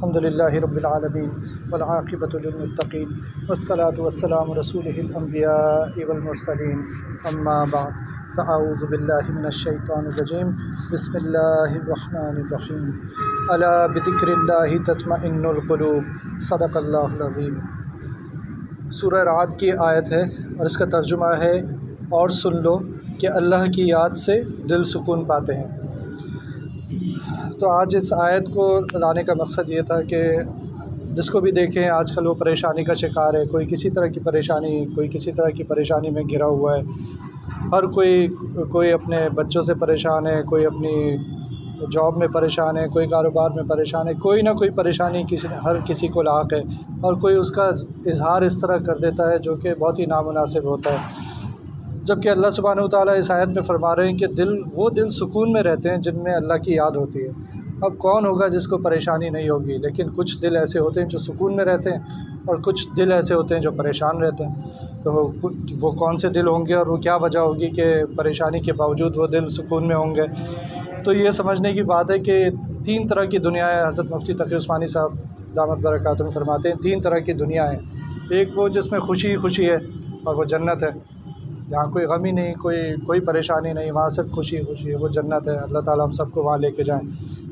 الحمد للہ رب العالمین والعاقبۃ للمتقین والصلاة والسلام رسولہ الانبیاء والمرسلین اما بعد فاعوذ باللہ من الشیطان الرجیم بسم اللہ الرحمن الرحیم الا بذکر اللہ تطمئن القلوب صدق اللہ العظیم۔ سورہ رعد کی آیت ہے اور اس کا ترجمہ ہے اور سن لو کہ اللہ کی یاد سے دل سکون پاتے ہیں۔ تو آج اس آیت کو لانے کا مقصد یہ تھا کہ جس کو بھی دیکھیں آج کل وہ پریشانی کا شکار ہے، کوئی کسی طرح کی پریشانی، کوئی کسی طرح کی پریشانی میں گھرا ہوا ہے، ہر کوئی اپنے بچوں سے پریشان ہے، کوئی اپنی جاب میں پریشان ہے، کوئی کاروبار میں پریشان ہے، کوئی نہ کوئی پریشانی ہر کسی کو لاحق ہے، اور کوئی اس کا اظہار اس طرح کر دیتا ہے جو کہ بہت ہی نامناسب ہوتا ہے۔ جبکہ اللہ سبحانہ وتعالیٰ اس آیت میں فرما رہے ہیں کہ وہ دل سکون میں رہتے ہیں جن میں اللہ کی یاد ہوتی ہے۔ اب کون ہوگا جس کو پریشانی نہیں ہوگی، لیکن کچھ دل ایسے ہوتے ہیں جو سکون میں رہتے ہیں اور کچھ دل ایسے ہوتے ہیں جو پریشان رہتے ہیں۔ تو وہ کون سے دل ہوں گے اور وہ کیا وجہ ہوگی کہ پریشانی کے باوجود وہ دل سکون میں ہوں گے؟ تو یہ سمجھنے کی بات ہے کہ 3 طرح کی دنیا ہے۔ حضرت مفتی تقی عثمانی صاحب دامت برکاتہم فرماتے ہیں 3 طرح کی دنیا ہے۔ ایک وہ جس میں خوشی خوشی ہے اور وہ جنت ہے، جہاں کوئی غم ہی نہیں، کوئی پریشانی نہیں، وہاں صرف خوشی خوشی ہے، وہ جنت ہے۔ اللہ تعالیٰ ہم سب کو وہاں لے کے جائیں۔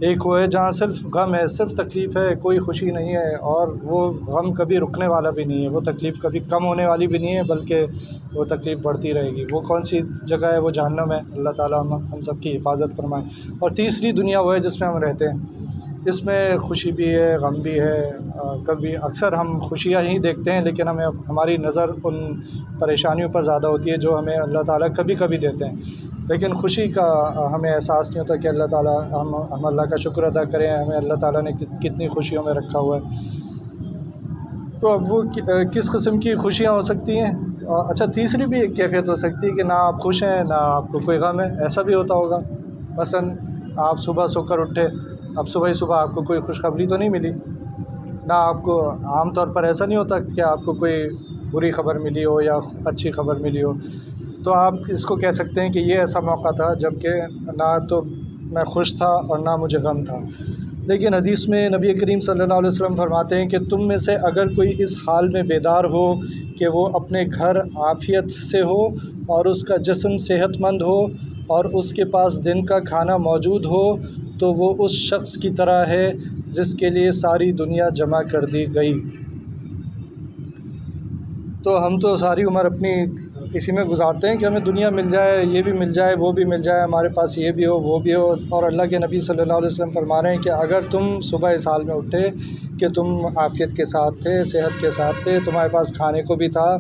ایک وہ ہے جہاں صرف غم ہے، صرف تکلیف ہے، کوئی خوشی نہیں ہے، اور وہ غم کبھی رکنے والا بھی نہیں ہے، وہ تکلیف کبھی کم ہونے والی بھی نہیں ہے، بلکہ وہ تکلیف بڑھتی رہے گی۔ وہ کون سی جگہ ہے؟ وہ جہنم ہے۔ اللہ تعالیٰ ہم سب کی حفاظت فرمائے۔ اور تیسری دنیا وہ ہے جس میں ہم رہتے ہیں، اس میں خوشی بھی ہے، غم بھی ہے۔ کبھی اکثر ہم خوشیاں ہی دیکھتے ہیں، لیکن ہماری نظر ان پریشانیوں پر زیادہ ہوتی ہے جو ہمیں اللہ تعالیٰ کبھی کبھی دیتے ہیں، لیکن خوشی کا ہمیں احساس نہیں ہوتا کہ اللہ تعالیٰ ہم اللہ کا شکر ادا کریں، ہمیں اللہ تعالیٰ نے کتنی خوشیوں میں رکھا ہوا ہے۔ تو اب وہ کس قسم کی خوشیاں ہو سکتی ہیں؟ اچھا، تیسری بھی ایک کیفیت ہو سکتی ہے کہ نہ آپ خوش ہیں نہ آپ کو کوئی غم ہے، ایسا بھی ہوتا ہوگا۔ مثلاً آپ صبح سو کر اٹھے، اب صبح ہی صبح آپ کو کوئی خوشخبری تو نہیں ملی، نہ آپ کو عام طور پر ایسا نہیں ہوتا کہ آپ کو کوئی بری خبر ملی ہو یا اچھی خبر ملی ہو، تو آپ اس کو کہہ سکتے ہیں کہ یہ ایسا موقع تھا جب کہ نہ تو میں خوش تھا اور نہ مجھے غم تھا۔ لیکن حدیث میں نبی کریم صلی اللہ علیہ وسلم فرماتے ہیں کہ تم میں سے اگر کوئی اس حال میں بیدار ہو کہ وہ اپنے گھر عافیت سے ہو اور اس کا جسم صحت مند ہو اور اس کے پاس دن کا کھانا موجود ہو، تو وہ اس شخص کی طرح ہے جس کے لیے ساری دنیا جمع کر دی گئی۔ تو ہم تو ساری عمر اپنی اسی میں گزارتے ہیں کہ ہمیں دنیا مل جائے، یہ بھی مل جائے، وہ بھی مل جائے، ہمارے پاس یہ بھی ہو وہ بھی ہو، اور اللہ کے نبی صلی اللہ علیہ وسلم فرما رہے ہیں کہ اگر تم صبح اس حال میں اٹھے کہ تم عافیت کے ساتھ تھے، صحت کے ساتھ تھے، تمہارے پاس کھانے کو بھی تھا،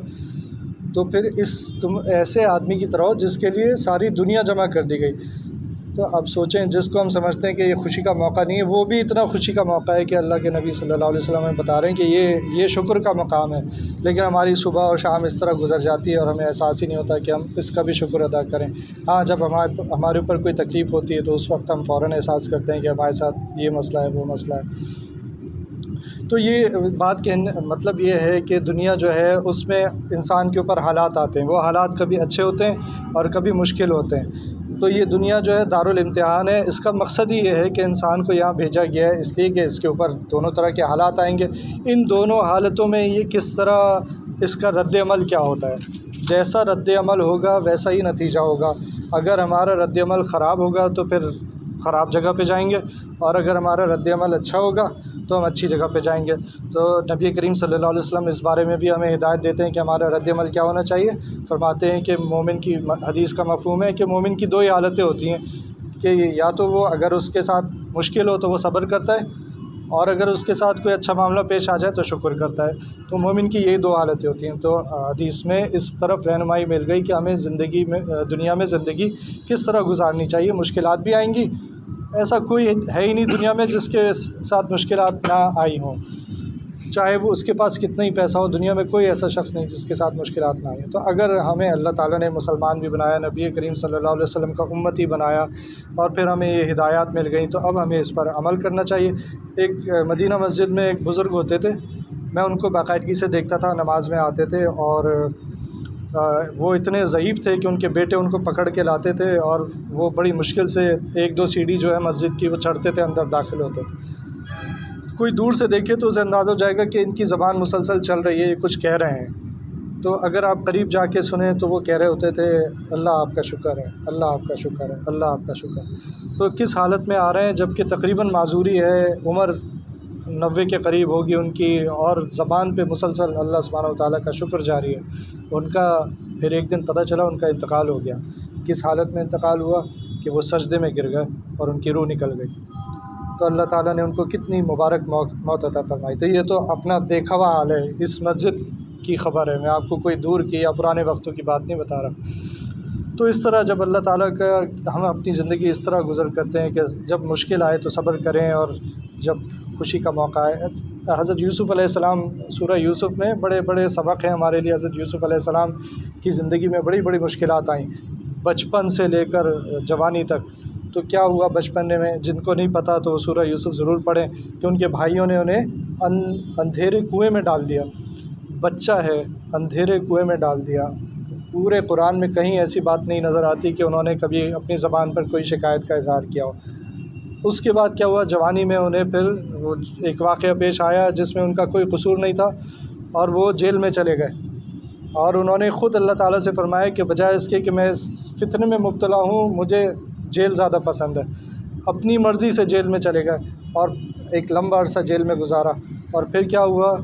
تو پھر تم ایسے آدمی کی طرح ہو جس کے لیے ساری دنیا جمع کر دی گئی۔ تو اب سوچیں، جس کو ہم سمجھتے ہیں کہ یہ خوشی کا موقع نہیں ہے، وہ بھی اتنا خوشی کا موقع ہے کہ اللہ کے نبی صلی اللہ علیہ وسلم ہمیں بتا رہے ہیں کہ یہ شکر کا مقام ہے، لیکن ہماری صبح اور شام اس طرح گزر جاتی ہے اور ہمیں احساس ہی نہیں ہوتا کہ ہم اس کا بھی شکر ادا کریں۔ ہاں، جب ہمارے اوپر کوئی تکلیف ہوتی ہے تو اس وقت ہم فوراً احساس کرتے ہیں کہ ہمارے ساتھ یہ مسئلہ ہے، وہ مسئلہ ہے۔ تو یہ بات کہنے مطلب یہ ہے کہ دنیا جو ہے اس میں انسان کے اوپر حالات آتے ہیں، وہ حالات کبھی اچھے ہوتے ہیں اور کبھی مشکل ہوتے ہیں۔ تو یہ دنیا جو ہے دارالامتحان ہے، اس کا مقصد ہی یہ ہے کہ انسان کو یہاں بھیجا گیا ہے اس لیے کہ اس کے اوپر دونوں طرح کے حالات آئیں گے۔ ان دونوں حالتوں میں یہ کس طرح اس کا رد عمل کیا ہوتا ہے، جیسا رد عمل ہوگا ویسا ہی نتیجہ ہوگا۔ اگر ہمارا رد عمل خراب ہوگا تو پھر خراب جگہ پہ جائیں گے، اور اگر ہمارا رد عمل اچھا ہوگا تو ہم اچھی جگہ پہ جائیں گے۔ تو نبی کریم صلی اللہ علیہ وسلم اس بارے میں بھی ہمیں ہدایت دیتے ہیں کہ ہمارا رد عمل کیا ہونا چاہیے۔ فرماتے ہیں کہ مومن کی حدیث کا مفہوم ہے کہ مومن کی 2 ہی حالتیں ہوتی ہیں کہ یا تو وہ اگر اس کے ساتھ مشکل ہو تو وہ صبر کرتا ہے، اور اگر اس کے ساتھ کوئی اچھا معاملہ پیش آ جائے تو شکر کرتا ہے۔ تو مومن کی یہی 2 حالتیں ہوتی ہیں۔ تو حدیث میں اس طرف رہنمائی مل گئی کہ ہمیں دنیا میں زندگی کس طرح گزارنی چاہیے۔ مشکلات بھی آئیں گی، ایسا کوئی ہے ہی نہیں دنیا میں جس کے ساتھ مشکلات نہ آئی ہوں، چاہے وہ اس کے پاس کتنا ہی پیسہ ہو۔ دنیا میں کوئی ایسا شخص نہیں جس کے ساتھ مشکلات نہ آئیں۔ تو اگر ہمیں اللہ تعالیٰ نے مسلمان بھی بنایا، نبی کریم صلی اللہ علیہ وسلم کا امتی بنایا، اور پھر ہمیں یہ ہدایات مل گئیں، تو اب ہمیں اس پر عمل کرنا چاہیے۔ ایک مدینہ مسجد میں ایک بزرگ ہوتے تھے، میں ان کو باقاعدگی سے دیکھتا تھا، نماز میں آتے تھے، اور وہ اتنے ضعیف تھے کہ ان کے بیٹے ان کو پکڑ کے لاتے تھے، اور وہ بڑی مشکل سے 1-2 سیڑھی جو ہے مسجد کی وہ چڑھتے تھے، اندر داخل ہوتے تھے۔ کوئی دور سے دیکھے تو اسے اندازہ ہو جائے گا کہ ان کی زبان مسلسل چل رہی ہے، یہ کچھ کہہ رہے ہیں۔ تو اگر آپ قریب جا کے سنیں تو وہ کہہ رہے ہوتے تھے اللہ آپ کا شکر ہے، اللہ آپ کا شکر ہے، اللہ آپ کا شکر ہے۔ تو کس حالت میں آ رہے ہیں جب کہ تقریباً معذوری ہے، عمر 90 کے قریب ہوگی ان کی، اور زبان پہ مسلسل اللہ سبحانہ وتعالیٰ کا شکر جاری ہے۔ ان کا پھر ایک دن پتہ چلا ان کا انتقال ہو گیا۔ کس حالت میں انتقال ہوا کہ وہ سجدے میں گر گئے اور ان کی روح نکل گئی۔ تو اللہ تعالیٰ نے ان کو کتنی مبارک موت عطا فرمائی۔ تو یہ تو اپنا دیکھا ہوا حال ہے، اس مسجد کی خبر ہے، میں آپ کو کوئی دور کی یا پرانے وقتوں کی بات نہیں بتا رہا۔ تو اس طرح جب اللہ تعالیٰ کا ہم اپنی زندگی اس طرح گزر کرتے ہیں کہ جب مشکل آئے تو صبر کریں، اور جب خوشی کا موقع آئے۔ حضرت یوسف علیہ السلام، سورہ یوسف میں بڑے بڑے سبق ہیں ہمارے لیے۔ حضرت یوسف علیہ السلام کی زندگی میں بڑی بڑی مشکلات آئیں، بچپن سے لے کر جوانی تک۔ تو کیا ہوا بچپن میں، جن کو نہیں پتہ تو سورہ یوسف ضرور پڑھیں کہ ان کے بھائیوں نے انہیں اندھیرے کنویں میں ڈال دیا۔ بچہ ہے، اندھیرے کنویں میں ڈال دیا۔ پورے قرآن میں کہیں ایسی بات نہیں نظر آتی کہ انہوں نے کبھی اپنی زبان پر کوئی شکایت کا اظہار کیا ہو۔ اس کے بعد کیا ہوا، جوانی میں انہیں پھر وہ ایک واقعہ پیش آیا جس میں ان کا کوئی قصور نہیں تھا، اور وہ جیل میں چلے گئے۔ اور انہوں نے خود اللہ تعالیٰ سے فرمایا کہ بجائے اس کے کہ میں اس فتنے میں مبتلا ہوں، مجھے جیل زیادہ پسند ہے۔ اپنی مرضی سے جیل میں چلے گئے اور ایک لمبا عرصہ جیل میں گزارا۔ اور پھر کیا ہوا،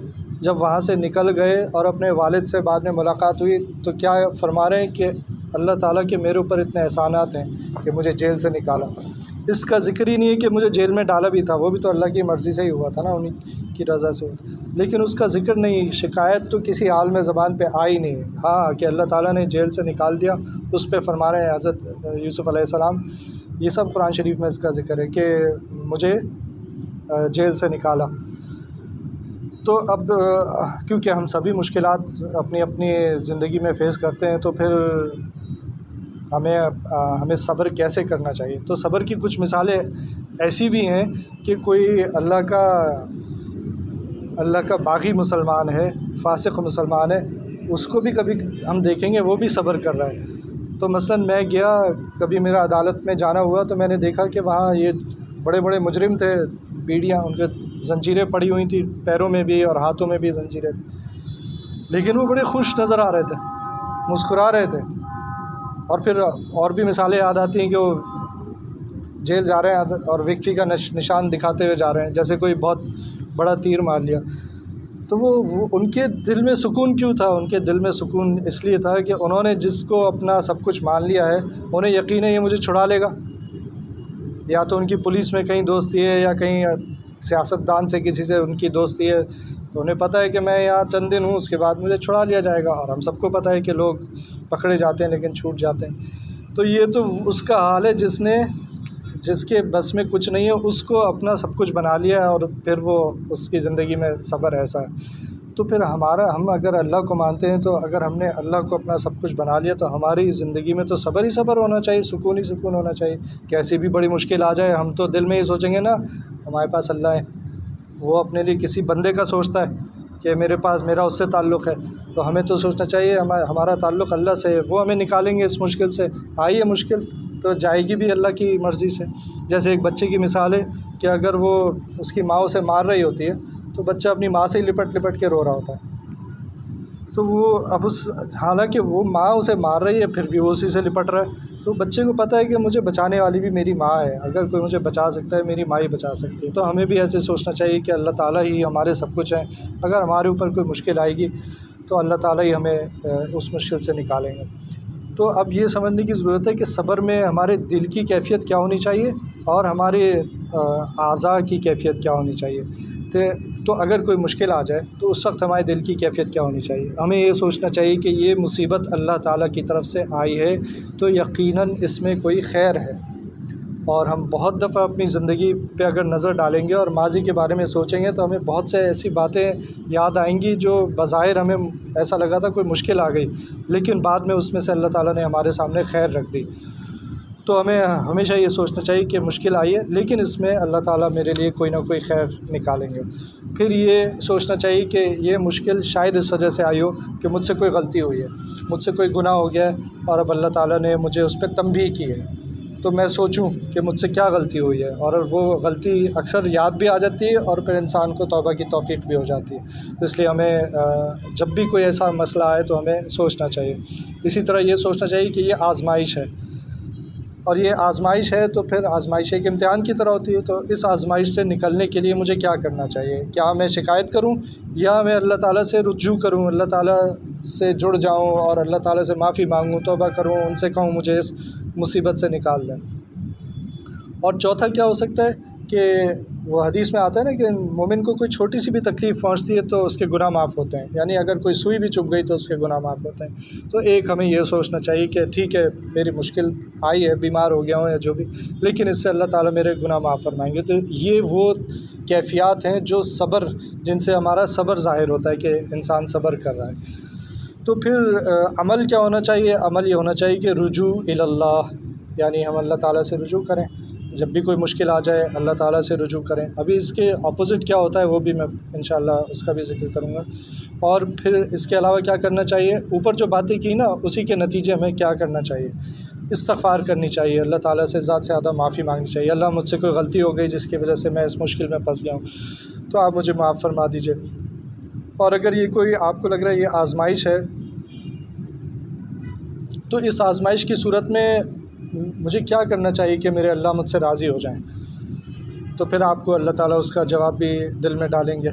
جب وہاں سے نکل گئے اور اپنے والد سے بعد میں ملاقات ہوئی تو کیا فرما رہے ہیں کہ اللہ تعالیٰ کے میرے اوپر اتنے احسانات ہیں کہ مجھے جیل سے نکالا۔ اس کا ذکر ہی نہیں ہے کہ مجھے جیل میں ڈالا بھی تھا، وہ بھی تو اللہ کی مرضی سے ہی ہوا تھا نا، انہیں کی رضا سے ہوا تھا، لیکن اس کا ذکر نہیں، شکایت تو کسی حال میں زبان پہ آئی نہیں۔ ہاں کہ اللہ تعالیٰ نے جیل سے نکال دیا، اس پہ فرما رہے ہیں حضرت یوسف علیہ السلام۔ یہ سب قرآن شریف میں اس کا ذکر ہے کہ مجھے جیل سے نکالا۔ تو اب کیونکہ ہم سبھی مشکلات اپنی اپنی زندگی میں فیس کرتے ہیں، تو پھر ہمیں صبر کیسے کرنا چاہیے۔ تو صبر کی کچھ مثالیں ایسی بھی ہیں کہ کوئی اللہ کا باغی مسلمان ہے، فاسق مسلمان ہے، اس کو بھی کبھی ہم دیکھیں گے وہ بھی صبر کر رہا ہے۔ تو مثلا میں گیا، کبھی میرا عدالت میں جانا ہوا تو میں نے دیکھا کہ وہاں یہ بڑے بڑے مجرم تھے، بیڑیاں، ان کے زنجیریں پڑی ہوئی تھیں، پیروں میں بھی اور ہاتھوں میں بھی زنجیریں، لیکن وہ بڑے خوش نظر آ رہے تھے، مسکرا رہے تھے۔ اور پھر اور بھی مثالیں یاد آتی ہیں کہ وہ جیل جا رہے ہیں اور وکٹری کا نشان دکھاتے ہوئے جا رہے ہیں، جیسے کوئی بہت بڑا تیر مار لیا۔ تو وہ ان کے دل میں سکون کیوں تھا؟ ان کے دل میں سکون اس لیے تھا کہ انہوں نے جس کو اپنا سب کچھ مان لیا ہے، انہیں یقین ہے یہ مجھے چھڑا لے گا، یا تو ان کی پولیس میں کہیں دوستی ہے یا کہیں سیاستدان سے کسی سے ان کی دوستی ہے، تو انہیں پتہ ہے کہ میں یہاں چند دن ہوں، اس کے بعد مجھے چھڑا لیا جائے گا۔ اور ہم سب کو پتہ ہے کہ لوگ پکڑے جاتے ہیں لیکن چھوٹ جاتے ہیں۔ تو یہ تو اس کا حال ہے جس کے بس میں کچھ نہیں ہے، اس کو اپنا سب کچھ بنا لیا ہے، اور پھر وہ اس کی زندگی میں صبر ایسا ہے۔ تو پھر ہم اگر اللہ کو مانتے ہیں، تو اگر ہم نے اللہ کو اپنا سب کچھ بنا لیا تو ہماری زندگی میں تو صبر ہی صبر ہونا چاہیے، سکون ہی سکون ہونا چاہیے۔ کیسی بھی بڑی مشکل آ جائے، ہم تو دل میں ہی سوچیں گے نا ہمارے پاس اللہ ہے۔ وہ اپنے لیے کسی بندے کا سوچتا ہے کہ میرا اس سے تعلق ہے، تو ہمیں تو سوچنا چاہیے ہمارا تعلق اللہ سے ہے، وہ ہمیں نکالیں گے اس مشکل سے۔ آئی ہے مشکل تو جائے گی بھی اللہ کی مرضی سے۔ جیسے ایک بچے کی مثال ہے کہ اگر وہ اس کی ماں اسے مار رہی ہوتی ہے تو بچہ اپنی ماں سے ہی لپٹ لپٹ کے رو رہا ہوتا ہے۔ تو وہ حالانکہ وہ ماں اسے مار رہی ہے پھر بھی وہ اسی سے لپٹ رہا ہے، تو بچے کو پتہ ہے کہ مجھے بچانے والی بھی میری ماں ہے، اگر کوئی مجھے بچا سکتا ہے میری ماں ہی بچا سکتی ہے۔ تو ہمیں بھی ایسے سوچنا چاہیے کہ اللہ تعالیٰ ہی ہمارے سب کچھ ہیں، اگر ہمارے اوپر کوئی مشکل آئے گی تو اللہ تعالیٰ ہی ہمیں اس مشکل سے نکالیں گے۔ تو اب یہ سمجھنے کی ضرورت ہے کہ صبر میں ہمارے دل کی کیفیت کیا ہونی چاہیے اور ہمارے اعضاء کی کیفیت کیا ہونی چاہیے۔ تو اگر کوئی مشکل آ جائے تو اس وقت ہمارے دل کی کیفیت کیا ہونی چاہیے؟ ہمیں یہ سوچنا چاہیے کہ یہ مصیبت اللہ تعالیٰ کی طرف سے آئی ہے تو یقیناً اس میں کوئی خیر ہے۔ اور ہم بہت دفعہ اپنی زندگی پہ اگر نظر ڈالیں گے اور ماضی کے بارے میں سوچیں گے تو ہمیں بہت سے ایسی باتیں یاد آئیں گی جو بظاہر ہمیں ایسا لگا تھا کوئی مشکل آ گئی، لیکن بعد میں اس میں سے اللہ تعالیٰ نے ہمارے سامنے خیر رکھ دی۔ تو ہمیں ہمیشہ یہ سوچنا چاہیے کہ مشکل آئی ہے لیکن اس میں اللہ تعالیٰ میرے لیے کوئی نہ کوئی خیر نکالیں گے۔ پھر یہ سوچنا چاہیے کہ یہ مشکل شاید اس وجہ سے آئی ہو کہ مجھ سے کوئی غلطی ہوئی ہے، مجھ سے کوئی گناہ ہو گیا ہے اور اب اللہ تعالیٰ نے مجھے اس پہ تنبیہ کی ہے۔ تو میں سوچوں کہ مجھ سے کیا غلطی ہوئی ہے، اور وہ غلطی اکثر یاد بھی آ جاتی ہے اور پھر انسان کو توبہ کی توفیق بھی ہو جاتی ہے۔ اس لیے ہمیں جب بھی کوئی ایسا مسئلہ آئے تو ہمیں سوچنا چاہیے۔ اسی طرح یہ سوچنا چاہیے کہ یہ آزمائش ہے، اور یہ آزمائش ہے تو پھر آزمائش ایک امتحان کی طرح ہوتی ہے، تو اس آزمائش سے نکلنے کے لیے مجھے کیا کرنا چاہیے؟ کیا میں شکایت کروں یا میں اللہ تعالیٰ سے رجوع کروں، اللہ تعالیٰ سے جڑ جاؤں اور اللہ تعالیٰ سے معافی مانگوں، توبہ کروں، ان سے کہوں مجھے اس مصیبت سے نکال دیں؟ اور چوتھا کیا ہو سکتا ہے کہ وہ حدیث میں آتا ہے نا کہ مومن کو کوئی چھوٹی سی بھی تکلیف پہنچتی ہے تو اس کے گناہ معاف ہوتے ہیں، یعنی اگر کوئی سوئی بھی چبھ گئی تو اس کے گناہ معاف ہوتے ہیں۔ تو ایک ہمیں یہ سوچنا چاہیے کہ ٹھیک ہے میری مشکل آئی ہے، بیمار ہو گیا ہوں یا جو بھی، لیکن اس سے اللہ تعالیٰ میرے گناہ معاف فرمائیں گے۔ تو یہ وہ کیفیات ہیں جو صبر، جن سے ہمارا صبر ظاہر ہوتا ہے کہ انسان صبر کر رہا ہے۔ تو پھر عمل کیا ہونا چاہیے؟ عمل یہ ہونا چاہیے کہ رجوع اللہ، یعنی ہم اللہ تعالیٰ سے رجوع کریں، جب بھی کوئی مشکل آ جائے اللہ تعالیٰ سے رجوع کریں۔ ابھی اس کے اپوزٹ کیا ہوتا ہے وہ بھی میں انشاءاللہ اس کا بھی ذکر کروں گا۔ اور پھر اس کے علاوہ کیا کرنا چاہیے؟ اوپر جو باتیں کی نا اسی کے نتیجے میں کیا کرنا چاہیے؟ استغفار کرنی چاہیے، اللہ تعالیٰ سے زیادہ سے زیادہ معافی مانگنی چاہیے۔ اللہ مجھ سے کوئی غلطی ہو گئی جس کی وجہ سے میں اس مشکل میں پھنس گیا ہوں، تو آپ مجھے معاف فرما دیجیے۔ اور اگر یہ کوئی آپ کو لگ رہا ہے یہ آزمائش ہے، تو اس آزمائش کی صورت میں مجھے کیا کرنا چاہیے کہ میرے اللہ مجھ سے راضی ہو جائیں؟ تو پھر آپ کو اللہ تعالیٰ اس کا جواب بھی دل میں ڈالیں گے۔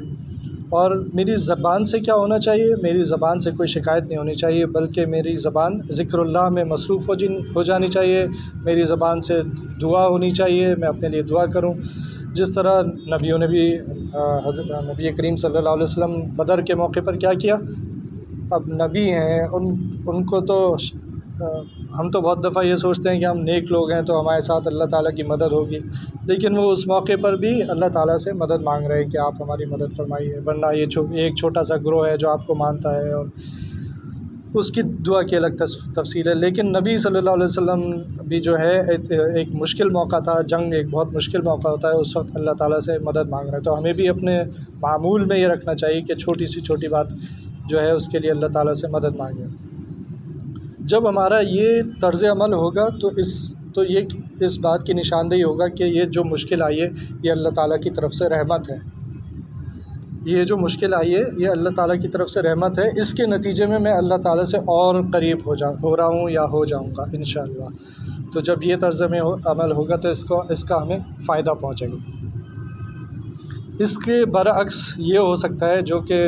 اور میری زبان سے کیا ہونا چاہیے؟ میری زبان سے کوئی شکایت نہیں ہونی چاہیے، بلکہ میری زبان ذکر اللہ میں مصروف ہو جانی چاہیے۔ میری زبان سے دعا ہونی چاہیے، میں اپنے لیے دعا کروں، جس طرح نبیوں نے بھی حضرت نبی کریم صلی اللہ علیہ وسلم بدر کے موقع پر کیا کیا؟ اب نبی ہیں، ان کو تو ہم تو بہت دفعہ یہ سوچتے ہیں کہ ہم نیک لوگ ہیں تو ہمارے ساتھ اللہ تعالیٰ کی مدد ہوگی، لیکن وہ اس موقع پر بھی اللہ تعالیٰ سے مدد مانگ رہے ہیں کہ آپ ہماری مدد فرمائیے، ورنہ یہ ایک چھوٹا سا گروہ ہے جو آپ کو مانتا ہے، اور اس کی دعا کی الگ تفصیل ہے۔ لیکن نبی صلی اللہ علیہ وسلم بھی جو ہے ایک مشکل موقع تھا، جنگ ایک بہت مشکل موقع ہوتا ہے، اس وقت اللہ تعالیٰ سے مدد مانگ رہے ہیں۔ تو ہمیں بھی اپنے معمول میں یہ رکھنا چاہیے کہ چھوٹی سی چھوٹی بات جو ہے اس کے لیے اللہ تعالیٰ سے مدد مانگیں۔ جب ہمارا یہ طرز عمل ہوگا تو یہ اس بات کی نشاندہی ہوگا کہ یہ جو مشکل آئی ہے یہ اللہ تعالیٰ کی طرف سے رحمت ہے، یہ جو مشکل آئی ہے یہ اللہ تعالیٰ کی طرف سے رحمت ہے، اس کے نتیجے میں میں اللہ تعالیٰ سے اور قریب ہو رہا ہوں یا ہو جاؤں گا انشاءاللہ۔ تو جب یہ طرز میں عمل ہوگا تو اس کا ہمیں فائدہ پہنچے گا۔ اس کے برعکس یہ ہو سکتا ہے جو کہ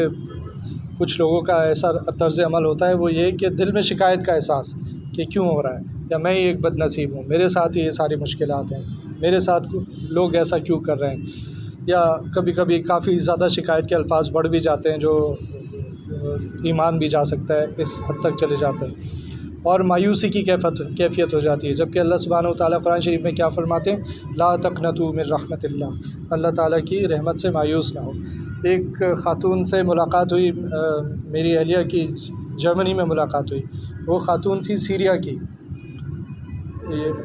کچھ لوگوں کا ایسا طرز عمل ہوتا ہے، وہ یہ کہ دل میں شکایت کا احساس کہ کیوں ہو رہا ہے، یا میں ایک بد نصیب ہوں، میرے ساتھ یہ ساری مشکلات ہیں، میرے ساتھ لوگ ایسا کیوں کر رہے ہیں، یا کبھی کبھی کافی زیادہ شکایت کے الفاظ بڑھ بھی جاتے ہیں جو ایمان بھی جا سکتا ہے، اس حد تک چلے جاتے ہیں، اور مایوسی کی کیفیت ہو جاتی ہے، جبکہ اللہ سبحانہ و تعالیٰ قرآن شریف میں کیا فرماتے ہیں؟ لا تقنطوا من رحمت اللہ، اللہ تعالیٰ کی رحمت سے مایوس نہ ہو۔ ایک خاتون سے ملاقات ہوئی، میری اہلیہ کی جرمنی میں ملاقات ہوئی، وہ خاتون تھی سیریا کی،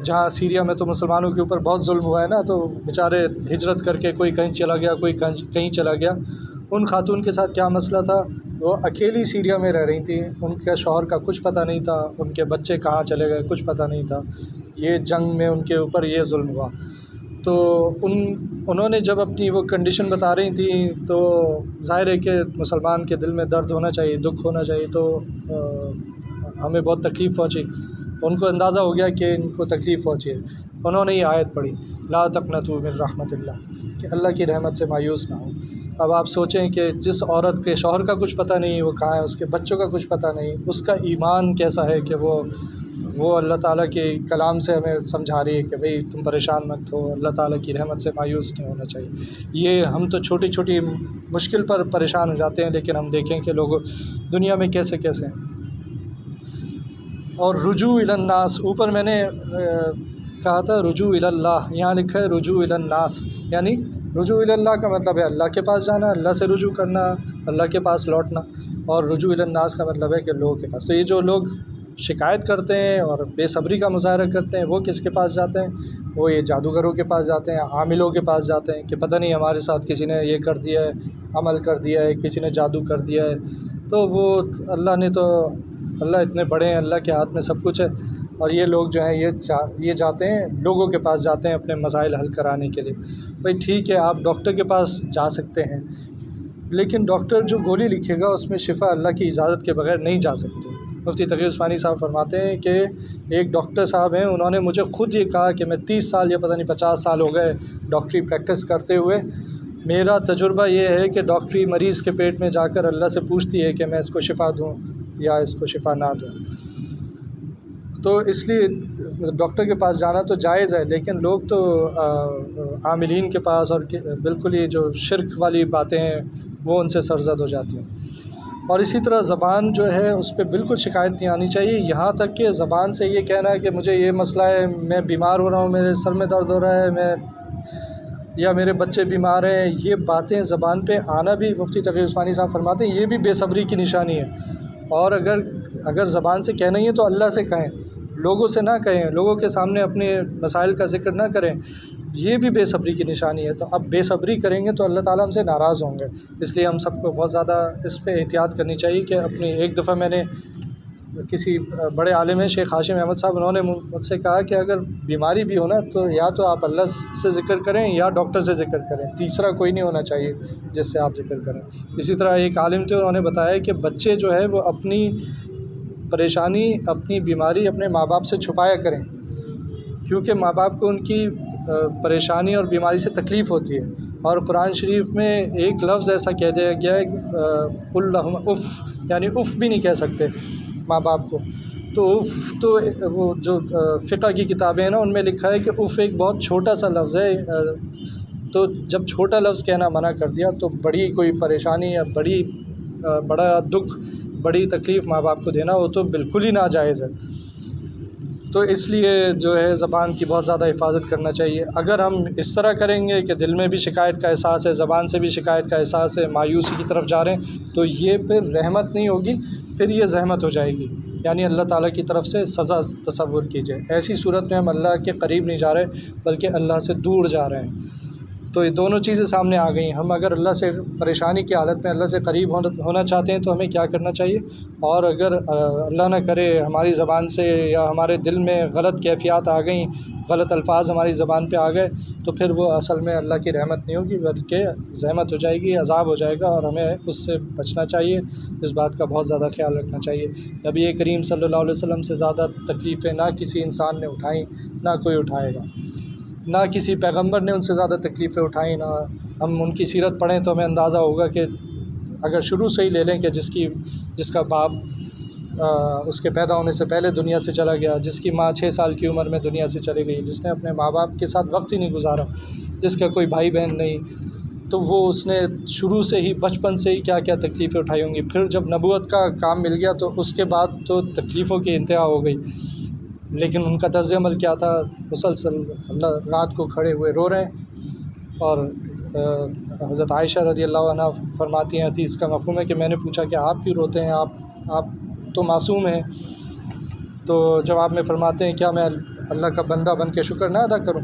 جہاں سیریا میں تو مسلمانوں کے اوپر بہت ظلم ہوا ہے نا، تو بیچارے ہجرت کر کے کوئی کہیں چلا گیا، کوئی کہیں چلا گیا۔ ان خاتون کے ساتھ کیا مسئلہ تھا؟ وہ اکیلی سیریا میں رہ رہی تھیں، ان کے شوہر کا کچھ پتہ نہیں تھا، ان کے بچے کہاں چلے گئے کچھ پتہ نہیں تھا، یہ جنگ میں ان کے اوپر یہ ظلم ہوا۔ تو انہوں نے جب اپنی وہ کنڈیشن بتا رہی تھیں تو ظاہر ہے کہ مسلمان کے دل میں درد ہونا چاہیے، دکھ ہونا چاہیے، تو ہمیں بہت تکلیف پہنچی، ان کو اندازہ ہو گیا کہ ان کو تکلیف پہنچی ہے۔ انہوں نے یہ آیت پڑھی، لا تقنطوا من رحمت اللہ، کہ اللہ کی رحمت سے مایوس نہ ہو۔ اب آپ سوچیں کہ جس عورت کے شوہر کا کچھ پتہ نہیں، وہ کہاں ہے، اس کے بچوں کا کچھ پتہ نہیں، اس کا ایمان کیسا ہے کہ وہ اللہ تعالیٰ کے کلام سے ہمیں سمجھا رہی ہے کہ بھئی تم پریشان مت ہو، اللہ تعالیٰ کی رحمت سے مایوس نہیں ہونا چاہیے۔ یہ ہم تو چھوٹی چھوٹی مشکل پر پریشان ہو جاتے ہیں، لیکن ہم دیکھیں کہ لوگ دنیا میں کیسے کیسے ہیں۔ اور رجوع الی الناس، اوپر میں نے کہا تھا رجوع الی اللہ، یہاں لکھا ہے رجوع الی الناس، یعنی رجوع الی اللہ کا مطلب ہے اللہ کے پاس جانا، اللہ سے رجوع کرنا، اللہ کے پاس لوٹنا، اور رجوع الی الناس کا مطلب ہے کہ لوگوں کے پاس۔ تو یہ جو لوگ شکایت کرتے ہیں اور بے صبری کا مظاہرہ کرتے ہیں، وہ کس کے پاس جاتے ہیں؟ وہ یہ جادوگروں کے پاس جاتے ہیں، عاملوں کے پاس جاتے ہیں کہ پتہ نہیں ہمارے ساتھ کسی نے یہ کر دیا ہے، عمل کر دیا ہے، کسی نے جادو کر دیا ہے، تو وہ اللہ اتنے بڑے ہیں، اللہ کے ہاتھ میں سب کچھ ہے، اور یہ لوگ جو ہیں یہ جاتے ہیں لوگوں کے پاس جاتے ہیں اپنے مسائل حل کرانے کے لیے۔ بھائی ٹھیک ہے آپ ڈاکٹر کے پاس جا سکتے ہیں، لیکن ڈاکٹر جو گولی لکھے گا اس میں شفا اللہ کی اجازت کے بغیر نہیں جا سکتی۔ مفتی تقی عثمانی صاحب فرماتے ہیں کہ ایک ڈاکٹر صاحب ہیں، انہوں نے مجھے خود یہ کہا کہ میں 30 سال یا پتہ نہیں 50 سال ہو گئے ڈاکٹری پریکٹس کرتے ہوئے، میرا تجربہ یہ ہے کہ ڈاکٹری مریض کے پیٹ میں جا کر اللہ سے پوچھتی ہے کہ میں اس کو شفا دوں یا اس کو شفا نہ دوں۔ تو اس لیے ڈاکٹر کے پاس جانا تو جائز ہے، لیکن لوگ تو عاملین کے پاس اور بالکل ہی جو شرک والی باتیں ہیں وہ ان سے سرزد ہو جاتی ہیں۔ اور اسی طرح زبان جو ہے اس پہ بالکل شکایت نہیں آنی چاہیے، یہاں تک کہ زبان سے یہ کہنا ہے کہ مجھے یہ مسئلہ ہے، میں بیمار ہو رہا ہوں، میرے سر میں درد ہو رہا ہے، یا میرے بچے بیمار ہیں، یہ باتیں زبان پہ آنا بھی مفتی تقی عثمانی صاحب فرماتے ہیں یہ بھی بے صبری کی نشانی ہے۔ اور اگر زبان سے کہنا ہی ہے تو اللہ سے کہیں، لوگوں سے نہ کہیں، لوگوں کے سامنے اپنے مسائل کا ذکر نہ کریں، یہ بھی بے صبری کی نشانی ہے۔ تو اب بے صبری کریں گے تو اللہ تعالیٰ ہم سے ناراض ہوں گے، اس لیے ہم سب کو بہت زیادہ اس پہ احتیاط کرنی چاہیے کہ ایک دفعہ میں نے کسی بڑے عالم ہیں شیخ ہاشم احمد صاحب، انہوں نے مجھ سے کہا کہ اگر بیماری بھی ہو نا تو یا تو آپ اللہ سے ذکر کریں یا ڈاکٹر سے ذکر کریں، تیسرا کوئی نہیں ہونا چاہیے جس سے آپ ذکر کریں۔ اسی طرح ایک عالم تھے، انہوں نے بتایا کہ بچے جو ہے وہ اپنی پریشانی، اپنی بیماری اپنے ماں باپ سے چھپایا کریں، کیونکہ ماں باپ کو ان کی پریشانی اور بیماری سے تکلیف ہوتی ہے۔ اور قرآن شریف میں ایک لفظ ایسا کہہ دیا گیا ہے قل لہم اف، یعنی اف بھی نہیں کہہ سکتے ماں باپ کو۔ تو اف تو وہ جو فقہ کی کتابیں ہیں نا ان میں لکھا ہے کہ اف ایک بہت چھوٹا سا لفظ ہے، تو جب چھوٹا لفظ کہنا منع کر دیا تو بڑی کوئی پریشانی یا بڑا دکھ، بڑی تکلیف ماں باپ کو دینا وہ تو بالکل ہی ناجائز ہے۔ تو اس لیے جو ہے زبان کی بہت زیادہ حفاظت کرنا چاہیے۔ اگر ہم اس طرح کریں گے کہ دل میں بھی شکایت کا احساس ہے، زبان سے بھی شکایت کا احساس ہے، مایوسی کی طرف جا رہے ہیں، تو یہ پھر رحمت نہیں ہوگی، پھر یہ زحمت ہو جائے گی، یعنی اللہ تعالیٰ کی طرف سے سزا تصور کیجیے۔ ایسی صورت میں ہم اللہ کے قریب نہیں جا رہے بلکہ اللہ سے دور جا رہے ہیں۔ تو یہ دونوں چیزیں سامنے آ گئی۔ ہم اگر اللہ سے پریشانی کی حالت میں اللہ سے قریب ہونا چاہتے ہیں تو ہمیں کیا کرنا چاہیے، اور اگر اللہ نہ کرے ہماری زبان سے یا ہمارے دل میں غلط کیفیات آ گئیں، غلط الفاظ ہماری زبان پہ آ گئے، تو پھر وہ اصل میں اللہ کی رحمت نہیں ہوگی بلکہ زحمت ہو جائے گی، عذاب ہو جائے گا، اور ہمیں اس سے بچنا چاہیے، اس بات کا بہت زیادہ خیال رکھنا چاہیے۔ نبی کریم صلی اللہ علیہ وسلم سے زیادہ تکلیفیں نہ کسی انسان نے اٹھائیں، نہ کوئی اٹھائے گا، نہ کسی پیغمبر نے ان سے زیادہ تکلیفیں اٹھائیں۔ نہ ہم ان کی سیرت پڑھیں تو ہمیں اندازہ ہوگا کہ اگر شروع سے ہی لے لیں کہ جس کا باپ اس کے پیدا ہونے سے پہلے دنیا سے چلا گیا، جس کی ماں 6 سال کی عمر میں دنیا سے چلی گئی، جس نے اپنے ماں باپ کے ساتھ وقت ہی نہیں گزارا، جس کا کوئی بھائی بہن نہیں، تو وہ اس نے شروع سے ہی بچپن سے ہی کیا کیا تکلیفیں اٹھائی ہوں گی۔ پھر جب نبوت کا کام مل گیا تو اس کے بعد تو تکلیفوں کی انتہا ہو گئی، لیکن ان کا طرز عمل کیا تھا؟ مسلسل اللہ رات کو کھڑے ہوئے رو رہے ہیں۔ اور حضرت عائشہ رضی اللہ عنہ فرماتی ہیں، حدیث کا مفہوم ہے کہ میں نے پوچھا کہ آپ کیوں روتے ہیں، آپ تو معصوم ہیں؟ تو جواب میں فرماتے ہیں کیا میں اللہ کا بندہ بن کے شکر نہ ادا کروں،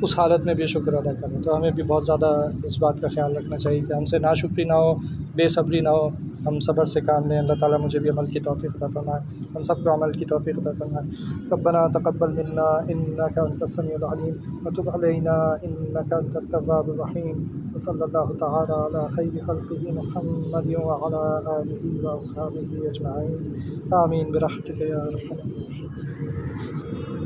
اس حالت میں بھی شکر ادا کروں۔ تو ہمیں بھی بہت زیادہ اس بات کا خیال رکھنا چاہیے کہ ہم سے ناشکری نہ ہو، بے صبری نہ ہو، ہم صبر سے کام لیں۔ اللہ تعالیٰ مجھے بھی عمل کی توفیق عطا فرمائے، ہم سب کو عمل کی توفیق عطا فرمائے۔ ربنا تقبل منا انك انت السميع العليم وتب علينا انك انت التواب الرحيم، وصلى الله تعالى على خير خلقه محمد وعلى آله وأصحابه أجمعين، آمين برحمتك يا أرحم الراحمين۔